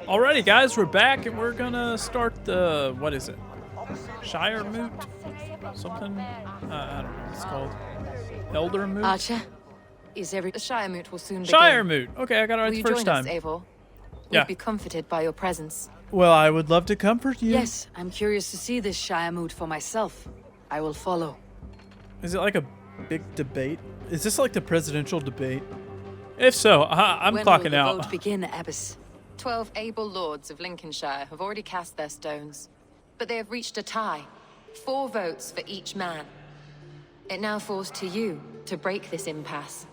Alrighty, guys, we're back and we're gonna start the what is it? Shire Moot? Something? I don't know what it's called. Elder Moot? Archer, is every... The Shire Moot will soon begin. Shire Moot! Okay, I got it right Will the you first join time. us, Eivor? Yeah. We'd be comforted by your presence. Well, I would love to comfort you. Yes, I'm curious to see this Shire Moot for myself. I will follow. Is it like a big debate? Is this like the presidential debate? If so, I'm When clocking will the out. vote begin, Abbess? 12 able lords of Lincolnshire have already cast their stones, but they have reached a tie. 4 votes for each man. It now falls to you to break this impasse.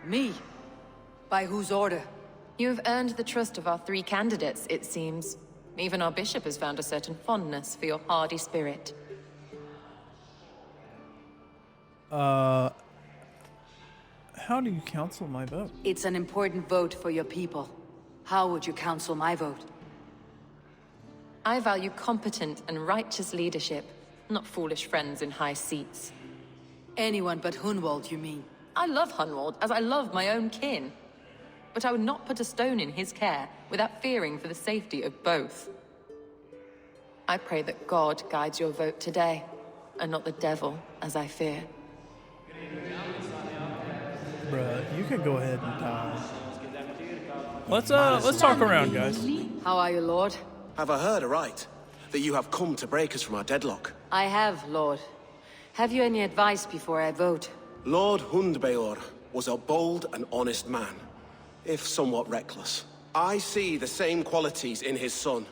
Me? By whose order? You have earned the trust of our 3 candidates, it seems. Even our bishop has found a certain fondness for your hardy spirit. How do you counsel my vote? It's an important vote for your people. How would you counsel my vote? I value competent and righteous leadership, not foolish friends in high seats. Anyone but Hunwald, you mean? I love Hunwald as I love my own kin. But I would not put a stone in his care without fearing for the safety of both. I pray that God guides your vote today, and not the devil, as I fear. Bruh, you can go ahead and die. Let's talk around, guys. How are you, Lord? Have I heard aright that you have come to break us from our deadlock? I have, Lord. Have you any advice before I vote? Lord Hundbeor was a bold and honest man, if somewhat reckless. I see the same qualities in his son.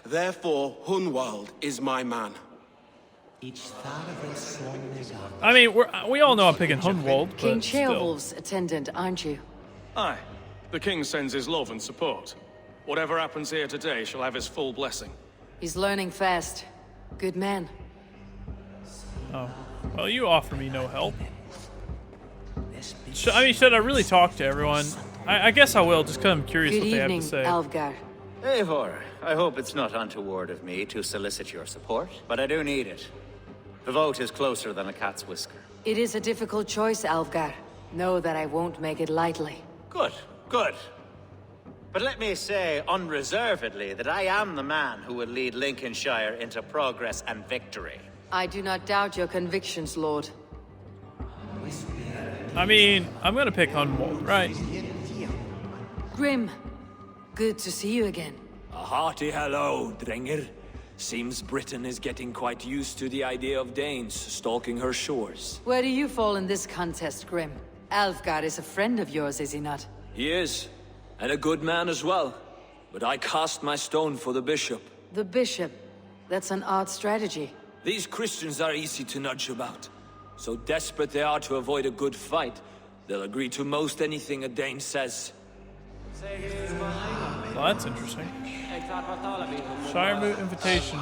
Therefore, Hunwald is my man. I mean, we all know I'm picking Hunwald, King but still. Ceolwulf's attendant, aren't you? Aye. The king sends his love and support. Whatever happens here today shall have his full blessing. He's learning fast. Good man. Oh. Well, you offer me no help. Should I really talk to everyone? I guess I will, just because I'm curious Good what they have evening, to say. Alvgar. Eivor, I hope it's not untoward of me to solicit your support, but I do need it. The vote is closer than a cat's whisker. It is a difficult choice, Alvgar. Know that I won't make it lightly. Good, good. But let me say unreservedly that I am the man who will lead Lincolnshire into progress and victory. I do not doubt your convictions, Lord. I mean, I'm gonna pick Hunwald, right? Grim, good to see you again. A hearty hello, Drenger. Seems Britain is getting quite used to the idea of Danes stalking her shores. Where do you fall in this contest, Grim? Alvgar is a friend of yours, is he not? He is, and a good man as well. But I cast my stone for the bishop. The bishop. That's an odd strategy. These Christians are easy to nudge about. So desperate they are to avoid a good fight, they'll agree to most anything a Dane says. Well, that's interesting. Shire Moot invitation.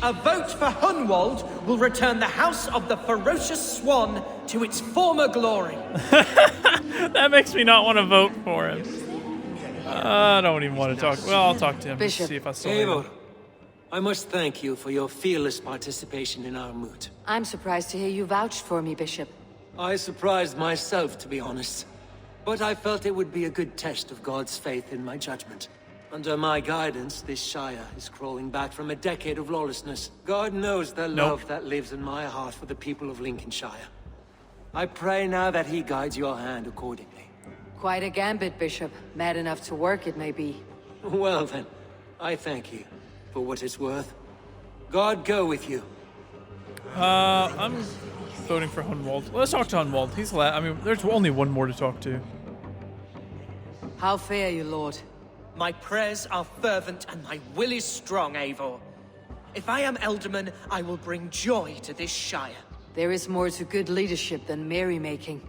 A vote for Hunwald will return the House of the Ferocious Swan to its former glory. That makes me not want to vote for him. I don't even want to talk. Well, I'll talk to him. Bishop. See if I still Eivor, him. I must thank you for your fearless participation in our moot. I'm surprised to hear you vouched for me, Bishop. I surprised myself, to be honest. But I felt it would be a good test of God's faith in my judgment. Under my guidance, this Shire is crawling back from a decade of lawlessness. God knows the love that lives in my heart for the people of Lincolnshire. I pray now that he guides your hand accordingly. Quite a gambit, Bishop. Mad enough to work, it may be. Well then, I thank you for what it's worth. God go with you. I'm voting for Hunwald. Let's talk to Hunwald. He's I mean, there's only one more to talk to. How fare you, Lord? My prayers are fervent and my will is strong, Eivor. If I am Elderman, I will bring joy to this Shire. There is more to good leadership than merrymaking.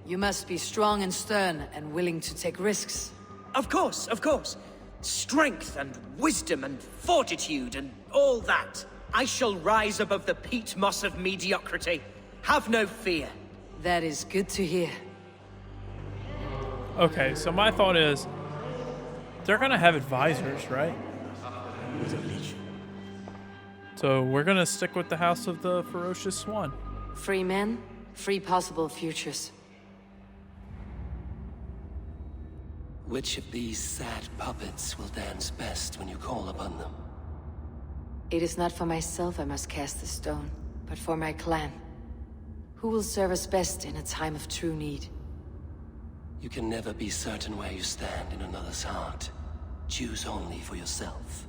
You must be strong and stern and willing to take risks. Of course, of course. Strength and wisdom and fortitude and all that. I shall rise above the peat moss of mediocrity. Have no fear. That is good to hear. Okay, so my thought is, they're gonna have advisors, right? So we're gonna stick with the House of the Ferocious Swan. Free men, free possible futures. Which of these sad puppets will dance best when you call upon them? It is not for myself I must cast the stone, but for my clan. Who will serve us best in a time of true need? You can never be certain where you stand in another's heart. Choose only for yourself.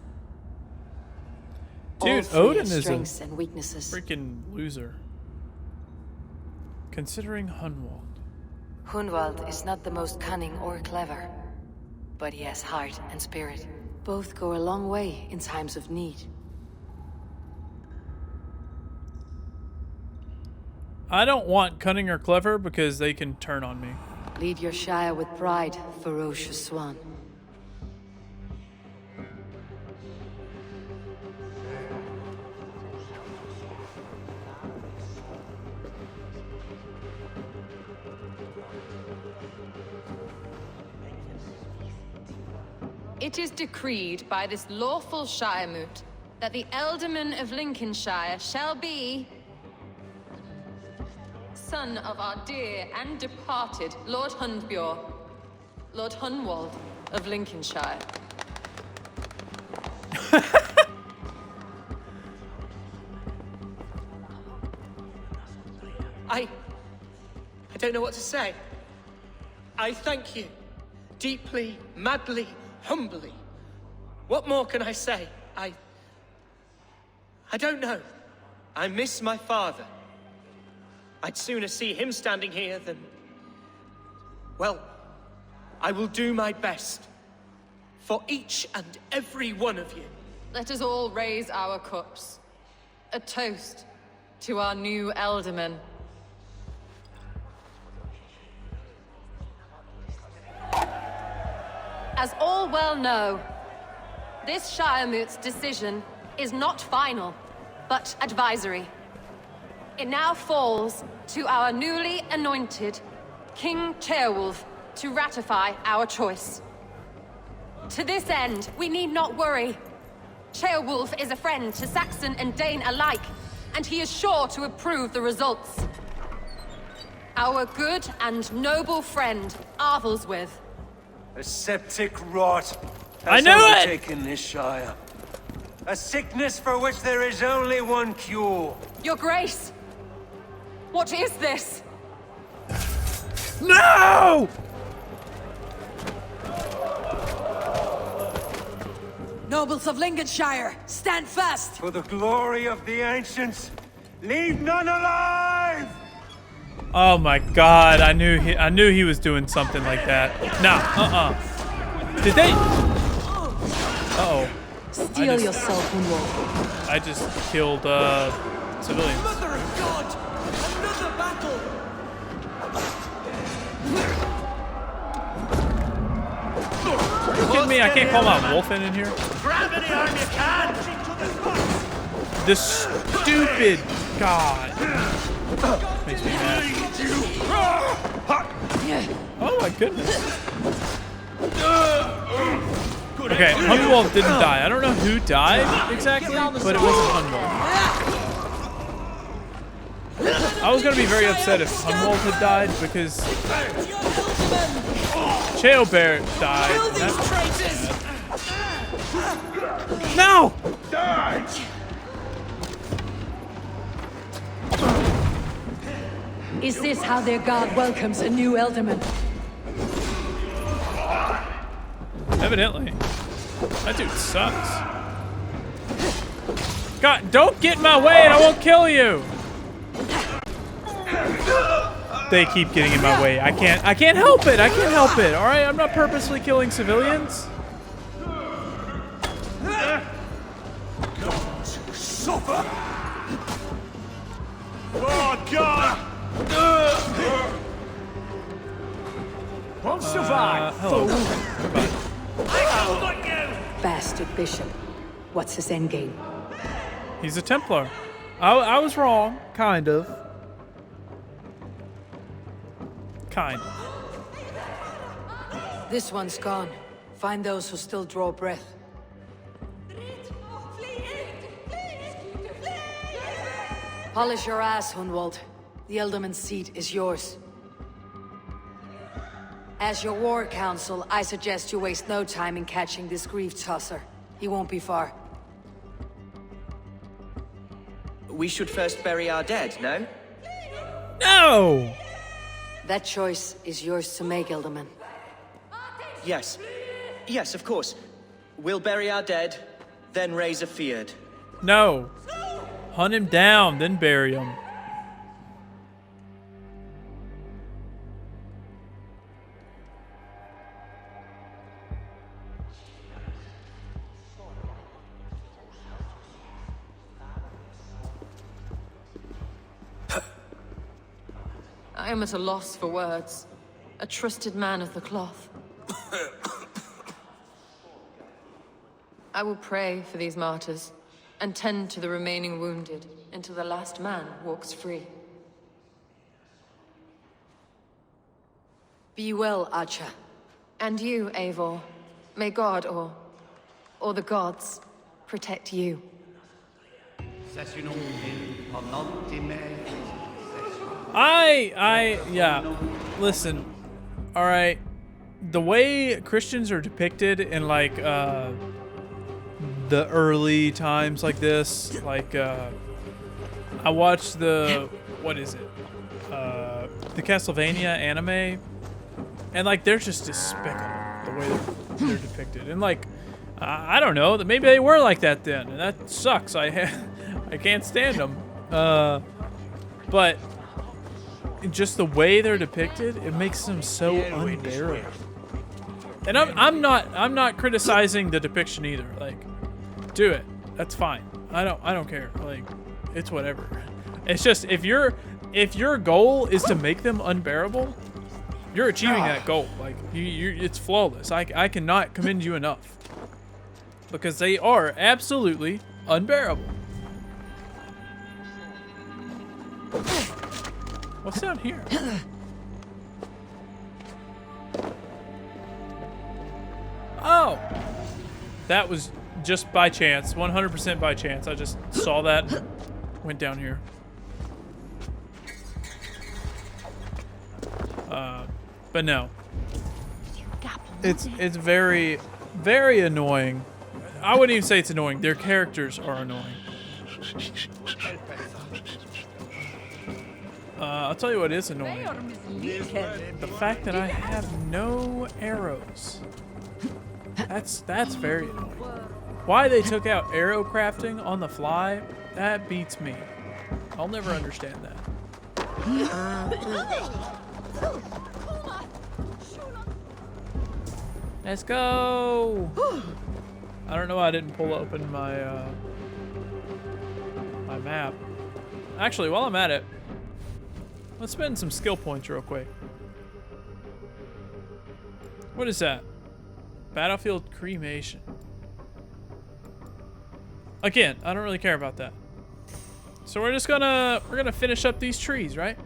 All Dude, three Odin have is a strengths and weaknesses. freaking loser. Considering Hunwald. Hunwald is not the most cunning or clever, but he has heart and spirit. Both go a long way in times of need. I don't want cunning or clever because they can turn on me. Lead your Shire with pride, ferocious swan. It is decreed by this lawful Shire moot that the Ealdorman of Lincolnshire shall be son of our dear and departed Lord Hundbjorn, Lord Hunwald of Lincolnshire. I don't know what to say. I thank you. Deeply, madly, humbly. What more can I say? I don't know. I miss my father. I'd sooner see him standing here than... Well, I will do my best. For each and every one of you. Let us all raise our cups. A toast to our new Ealdorman. As all well know, this Shiremoot's decision is not final, but advisory. It now falls to our newly anointed King Ceolwulf to ratify our choice. To this end, we need not worry. Ceolwulf is a friend to Saxon and Dane alike, and he is sure to approve the results. Our good and noble friend, Arthelswith. A septic rot I has knew it! overtaken this Shire. A sickness for which there is only one cure. Your Grace! What is this? No! Nobles of Lincolnshire, stand fast! For the glory of the ancients, leave none alive! Oh my god, I knew he was doing something like that. Nah, Did they? Uh-oh. Steel yourself, Hunwald. I just killed civilians. Mother of God! Another battle! Are you kidding me? I can't call my wolf in here. Grab any arm you can! This stupid god makes me mad. Oh my goodness. Okay, Hunwald didn't die. I don't know who died exactly, but it wasn't Hunwald. I was gonna be very upset if Hunwald had died because Ceolbear died. No! Is this how their god welcomes a new Ealdorman? Evidently. That dude sucks. God, don't get in my way and I won't kill you! They keep getting in my way. I can't help it! I can't help it, alright? I'm not purposely killing civilians. Suffer! Oh, God! Won't survive! Hello. Goodbye. Bastard bishop. What's his endgame? He's a Templar. I was wrong. Kind of. Kind of. This one's gone. Find those who still draw breath. Polish your ass, Hunwald. The Ealdorman's seat is yours. As your war council, I suggest you waste no time in catching this grief tosser. He won't be far. We should first bury our dead, no? No! That choice is yours to make, Elderman. Yes. Yes, of course. We'll bury our dead, then raise a feared. No. Hunt him down, then bury him. I am at a loss for words. A trusted man of the cloth. I will pray for these martyrs, and tend to the remaining wounded until the last man walks free. Be well, Archer. And you, Eivor. May God, or the gods, protect you. Yeah. Listen, all right. The way Christians are depicted in like the early times like this, like I watched the what is it? The Castlevania anime, and like they're just despicable the way they're depicted, and like I don't know, that maybe they were like that then, and that sucks. I can't stand them, but just the way they're depicted, it makes them so unbearable. And I'm not criticizing the depiction either. Like, do it. That's fine. I don't care. Like, it's whatever. It's just if your goal is to make them unbearable, you're achieving that goal. Like it's flawless. I cannot commend you enough, because they are absolutely unbearable. What's down here? Oh! That was just by chance. 100% by chance. I just saw that and went down here. But no. It's very, very annoying. I wouldn't even say it's annoying. Their characters are annoying. I'll tell you what is annoying. The fact that I have no arrows. That's very annoying. Why they took out arrow crafting on the fly, that beats me. I'll never understand that. Let's go! I don't know why I didn't pull open my my map. Actually, while I'm at it, let's spend some skill points real quick. What is that? Battlefield cremation. Again, I don't really care about that. So we're gonna finish up these trees, right?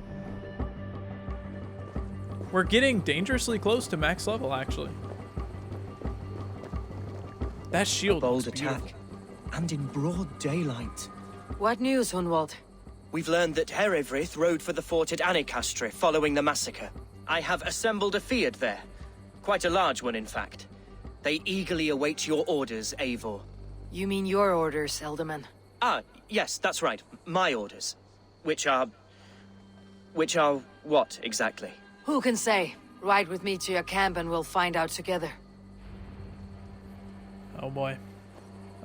We're getting dangerously close to max level, actually. That shield Bold looks attack, beautiful. and in broad daylight. What news, Hunwald? We've learned that Herewrith rode for the fort at Annikastre following the massacre. I have assembled a Fiat there. Quite a large one, in fact. They eagerly await your orders, Eivor. You mean your orders, Elderman? Ah, yes, that's right. My orders. Which are what, exactly? Who can say? Ride with me to your camp and we'll find out together. Oh boy.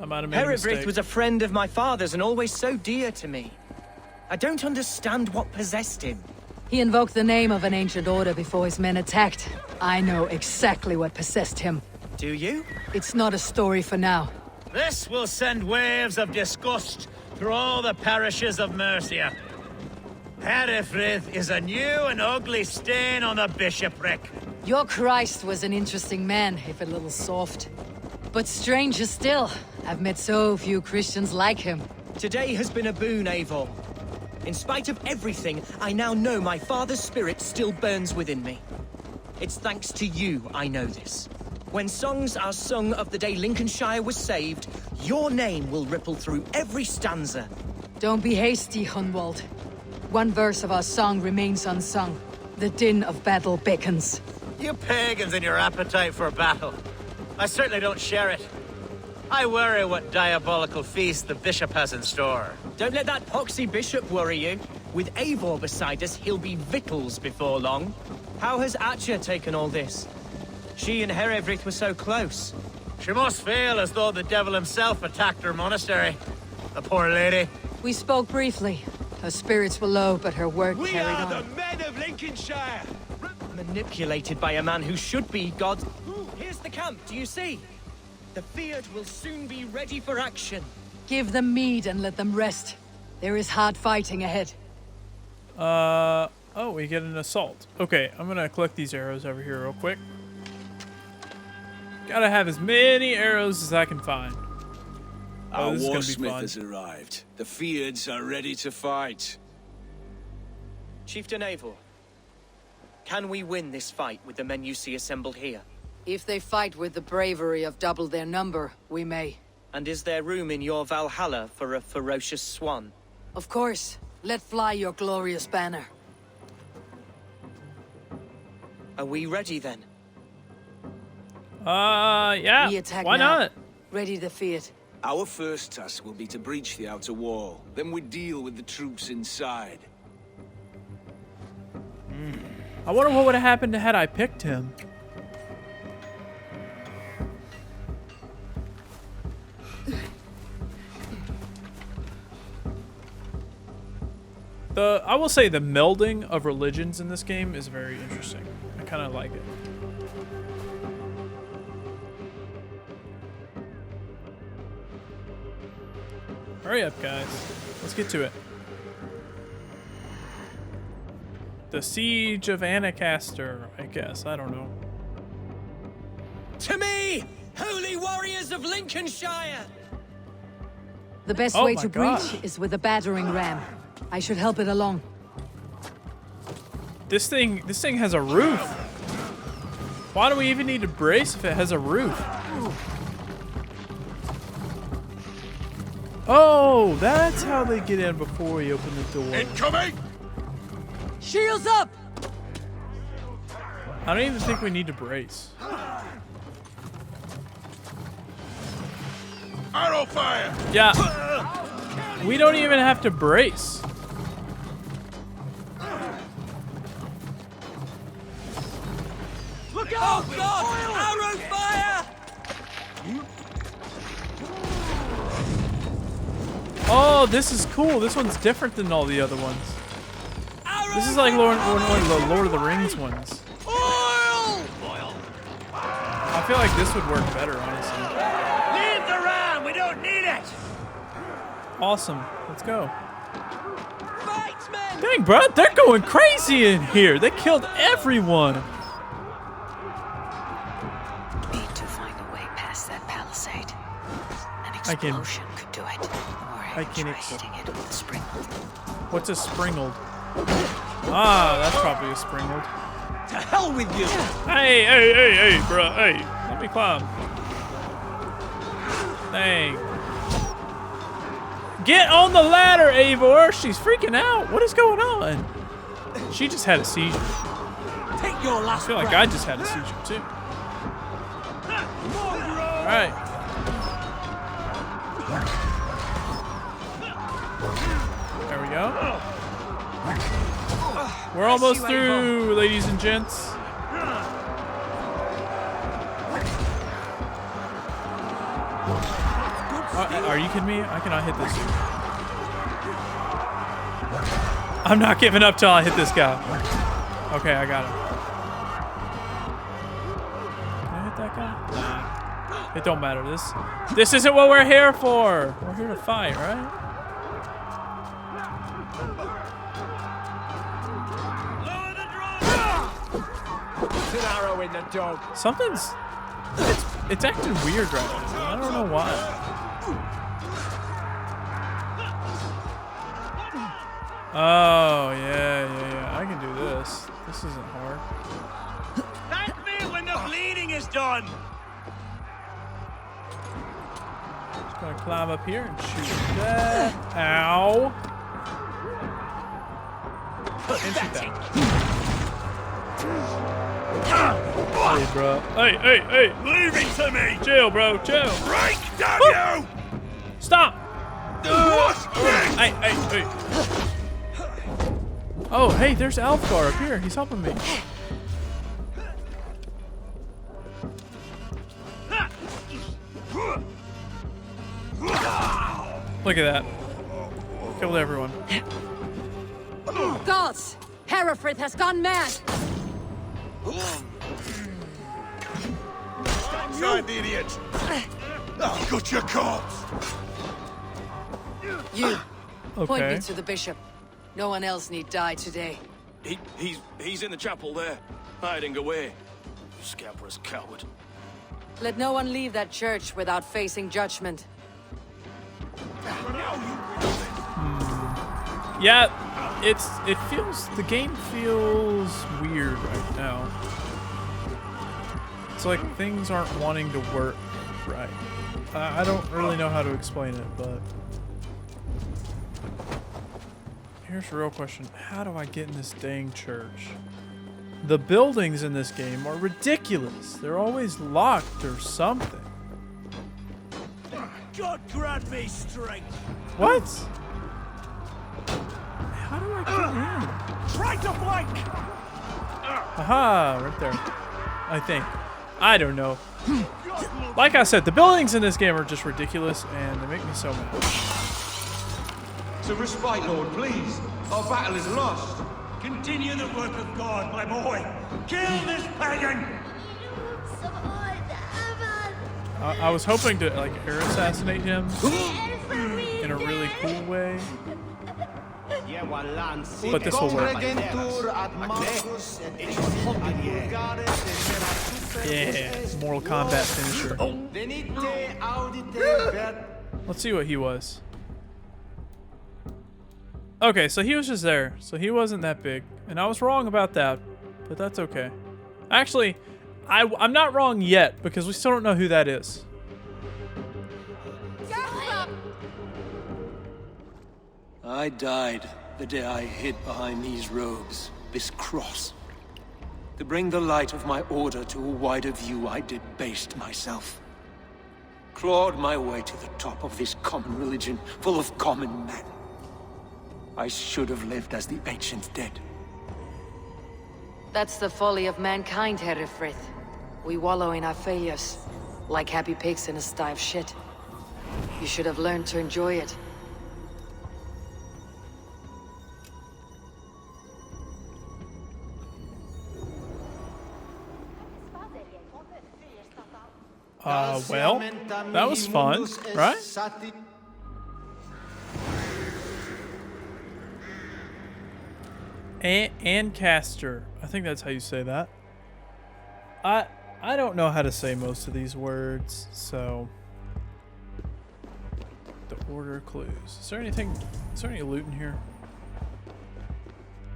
I might have made a Herewrith mistake. was a friend of my father's and always so dear to me. I don't understand what possessed him. He invoked the name of an ancient order before his men attacked. I know exactly what possessed him. Do you? It's not a story for now. This will send waves of disgust through all the parishes of Mercia. Herewrith is a new and ugly stain on the bishopric. Your Christ was an interesting man, if a little soft. But stranger still, I've met so few Christians like him. Today has been a boon, Eivor. In spite of everything, I now know my father's spirit still burns within me. It's thanks to you I know this. When songs are sung of the day Lincolnshire was saved, your name will ripple through every stanza. Don't be hasty, Hunwald. One verse of our song remains unsung. The din of battle beckons. You pagans and your appetite for battle. I certainly don't share it. I worry what diabolical feast the bishop has in store. Don't let that poxy bishop worry you. With Eivor beside us, he'll be victuals before long. How has Atcha taken all this? She and Herevryth were so close. She must feel as though the devil himself attacked her monastery. The poor lady. We spoke briefly. Her spirits were low, but her work We carried are on. the men of Lincolnshire! Manipulated by a man who should be God. Here's the camp, do you see? The Fiat will soon be ready for action. Give them mead and let them rest. There is hard fighting ahead. Oh, we get an assault. Okay, I'm gonna collect these arrows over here real quick. Gotta have as many arrows as I can find. Oh, Our this is gonna be warsmith fun. has arrived. The Fiads are ready to fight. Chieftain Eivor, can we win this fight with the men you see assembled here? If they fight with the bravery of double their number, we may. And is there room in your Valhalla for a ferocious swan? Of course. Let fly your glorious banner. Are we ready then? Yeah. We attack Why now. not? Ready the Fiat. Our first task will be to breach the outer wall. Then we deal with the troops inside. I wonder what would have happened had I picked him. I will say the melding of religions in this game is very interesting. I kind of like it. Hurry up, guys. Let's get to it. The Siege of Ancaster, I guess. I don't know. To me, holy warriors of Lincolnshire! The best Oh way my to God. breach is with a battering ram. I should help it along. This thing has a roof. Why do we even need to brace if it has a roof? Oh, that's how they get in before we open the door. Incoming! Shields up! I don't even think we need to brace. Arrow fire! Yeah. We don't even have to brace. Look out! Oh God! Arrow fire! Oh, this is cool. This one's different than all the other ones. This is like one of the Lord of the Rings ones. I feel like this would work better, honestly. Leave the ram! We don't need it! Awesome. Let's go. Fight, men! Dang, bro, they're going crazy in here. They killed everyone. Need to find a way past that palisade. An I can- explosion could do it. Or I can try ex- hitting it with a springboard. What's a springled? Ah, that's probably a springled. To hell with you! Hey, bro, hey. Let me climb. Dang. Get on the ladder, Eivor. She's freaking out. What is going on? She just had a seizure. Take your I last feel like I just had a seizure, too. All right. There we go. We're almost through, ladies and gents. Are you kidding me? I cannot hit this dude. I'm not giving up till I hit this guy. Okay, I got him. Can I hit that guy? Nah. It don't matter. This isn't what we're here for. We're here to fight, right? Put an arrow in the dog. Something's it's acting weird right now. I don't know why. Oh yeah. I can do this. This isn't hard. Thank me when the bleeding is done. Just gonna climb up here and shoot that. Ow. And shoot that. Hey, bro. Hey. Leave it to me! Chill, bro. Chill. Break, damn you! Stop. Hey. Oh, hey, there's Alfgar up here. He's helping me. Look at that. Killed everyone. Gods! Herefrith has gone mad! Inside, the idiot! I've got your corpse! You, point Okay. me to the bishop. No one else need die today. He's in the chapel there, hiding away. Scabrous coward. Let no one leave that church without facing judgment. Yeah, the game feels weird right now. It's like things aren't wanting to work right. I don't really know how to explain it, but here's the real question. How do I get in this dang church? The buildings in this game are ridiculous. They're always locked or something. God grant me strength! What? How do I get in? Try to flank! Aha, right there. I think. I don't know. Like I said, the buildings in this game are just ridiculous, and they make me so mad. To respite, Lord, please. Our battle is lost. Continue the work of God, my boy! Kill this pagan! I was hoping to, like, air assassinate him in a really cool way. But this will work. Yeah, Mortal Kombat finisher. Let's see what he was. Okay, so he was just there. So he wasn't that big. And I was wrong about that, but that's okay. Actually, I'm not wrong yet, because we still don't know who that is. I died the day I hid behind these robes, this cross. To bring the light of my order to a wider view, I debased myself. Clawed my way to the top of this common religion, full of common men. I should have lived as the ancient dead. That's the folly of mankind, Herefrith. We wallow in our failures, like happy pigs in a sty of shit. You should have learned to enjoy it. Well, that was fun, right? Ancaster. I think that's how you say that. I don't know how to say most of these words, so the order clues. Is there any loot in here?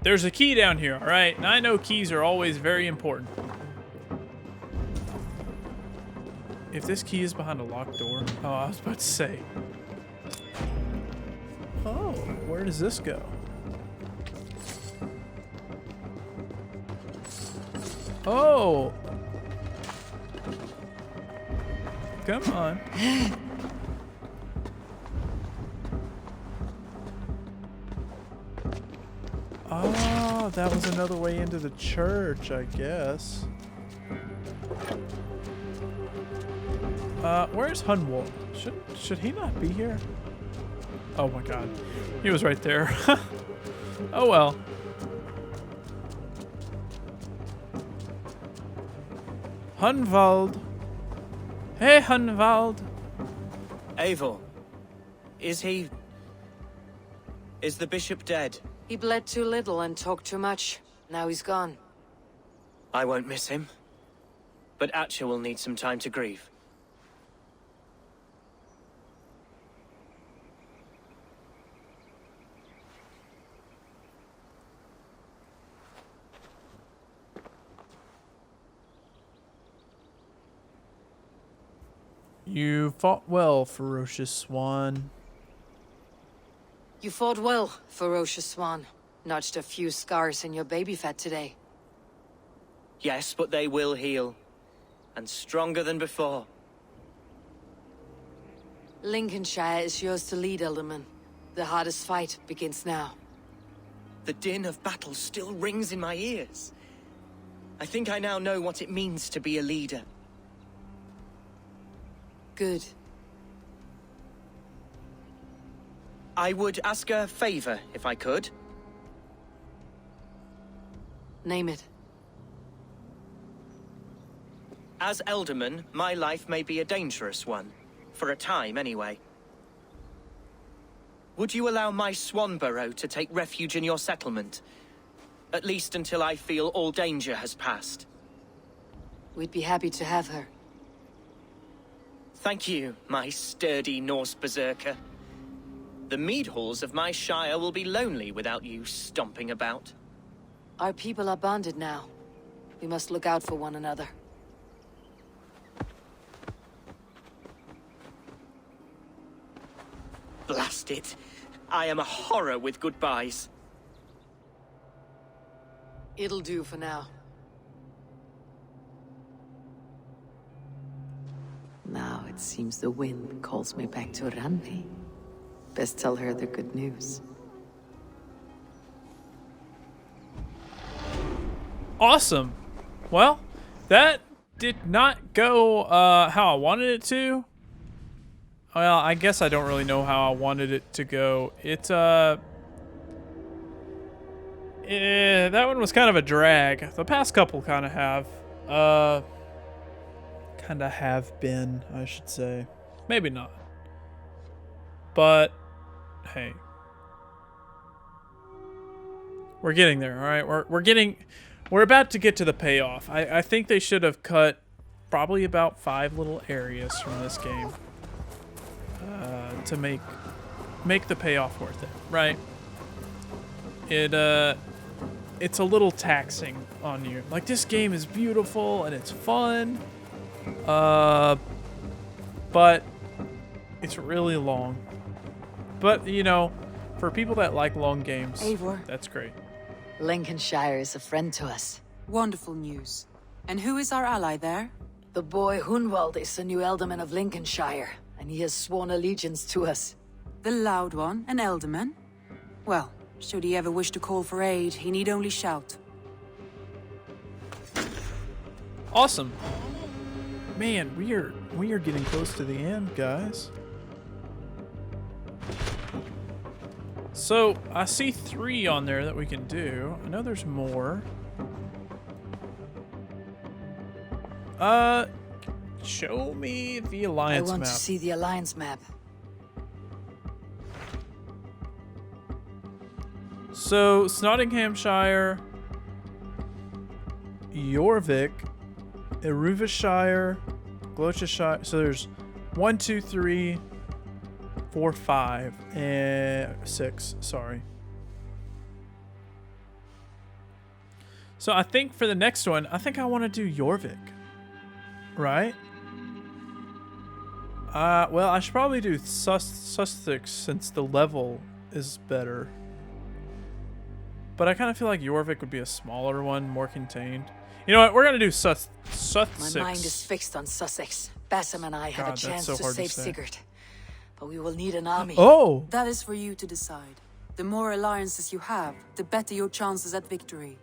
There's a key down here, all right? And I know keys are always very important. If this key is behind a locked door, oh, I was about to say. Oh, where does this go? Oh! Come on. Oh, that was another way into the church, I guess. Where's Hunwald? Should he not be here? Oh my god. He was right there. Oh well. Hunwald. Hey, Hunwald. Eivor, is the bishop dead? He bled too little and talked too much. Now he's gone. I won't miss him. But Atcha will need some time to grieve. You fought well, ferocious swan. You fought well, ferocious swan. Notched a few scars in your baby fat today. Yes, but they will heal. And stronger than before. Lincolnshire is yours to lead, Elderman. The hardest fight begins now. The din of battle still rings in my ears. I think I now know what it means to be a leader. Good. I would ask a favor, if I could. Name it. As Elderman, my life may be a dangerous one. For a time, anyway. Would you allow my Swanborough to take refuge in your settlement? At least until I feel all danger has passed. We'd be happy to have her. Thank you, my sturdy Norse berserker. The mead halls of my shire will be lonely without you stomping about. Our people are bonded now. We must look out for one another. Blast it. I am a horror with goodbyes. It'll do for now. Now it seems the wind calls me back to Randvi. Best tell her the good news. Awesome. Well, that did not go how I wanted it to. Well, I guess I don't really know how I wanted it to go. That one was kind of a drag. The past couple kind of have. Kind of have been, I should say. Maybe not. But, hey. We're getting there, alright? We're about to get to the payoff. I think they should have cut probably about 5 little areas from this game. To make the payoff worth it, right? It's a little taxing on you. Like, this game is beautiful and it's fun, but it's really long. But you know, for people that like long games, Eivor. That's great. Lincolnshire is a friend to us. Wonderful news. And who is our ally there? The boy Hunwald is the new Alderman of Lincolnshire, and he has sworn allegiance to us. The loud one, an Elderman? Well, should he ever wish to call for aid, he need only shout. Awesome. Man, we are getting close to the end, guys. So, I see 3 on there that we can do. I know there's more. Show me the alliance map. I want to see the alliance map. So, Nottinghamshire, Jorvik, Eruvashire, Gloucestershire. So there's 1, 2, 3, 4, 5, and 6. Sorry. So I think for the next one, I think I want to do Jorvik. Right? Well, I should probably do Sussex since the level is better. But I kind of feel like Jorvik would be a smaller one, more contained. You know what? We're gonna do Sussex. My mind is fixed on Sussex. Bassam and I have a chance to save Sigurd, but we will need an army. Oh! That is for you to decide. The more alliances you have, the better your chances at victory.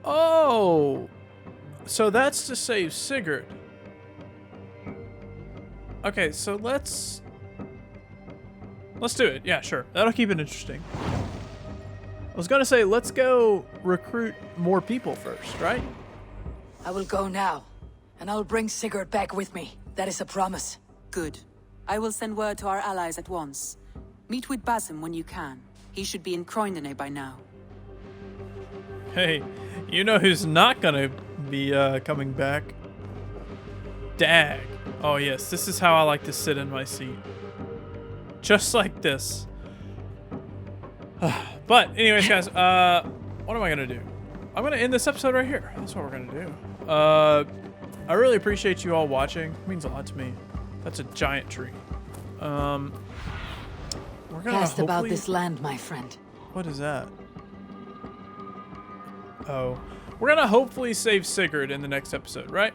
Oh! So that's to save Sigurd. Okay, so let's do it. Yeah, sure. That'll keep it interesting. I was gonna say, let's go recruit more people first, right? I will go now, and I will bring Sigurd back with me. That is a promise. Good. I will send word to our allies at once. Meet with Basim when you can. He should be in Croydon by now. Hey, you know who's not gonna be coming back? Dag. Oh yes, this is how I like to sit in my seat. Just like this. But anyways, guys, what am I gonna do? I'm gonna end this episode right here. That's what we're gonna do. I really appreciate you all watching. It means a lot to me. That's a giant tree. We're gonna Cast about this land, my friend. What is that? Oh, we're gonna hopefully save Sigurd in the next episode, right?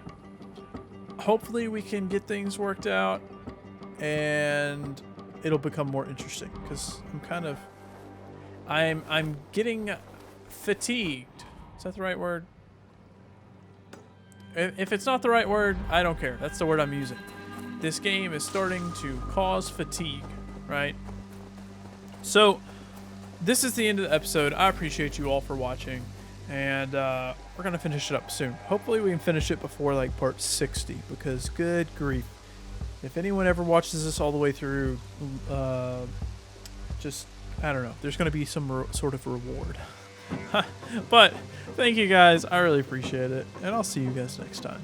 Hopefully we can get things worked out and it'll become more interesting because I'm getting fatigued. Is that the right word? If it's not the right word, I don't care. That's the word I'm using. This game is starting to cause fatigue, right? So this is the end of the episode. I appreciate you all for watching, and we're gonna finish it up soon. Hopefully we can finish it before like part 60, because good grief, if anyone ever watches this all the way through, just I don't know, there's gonna be some sort of reward. But thank you guys, I really appreciate it, and I'll see you guys next time.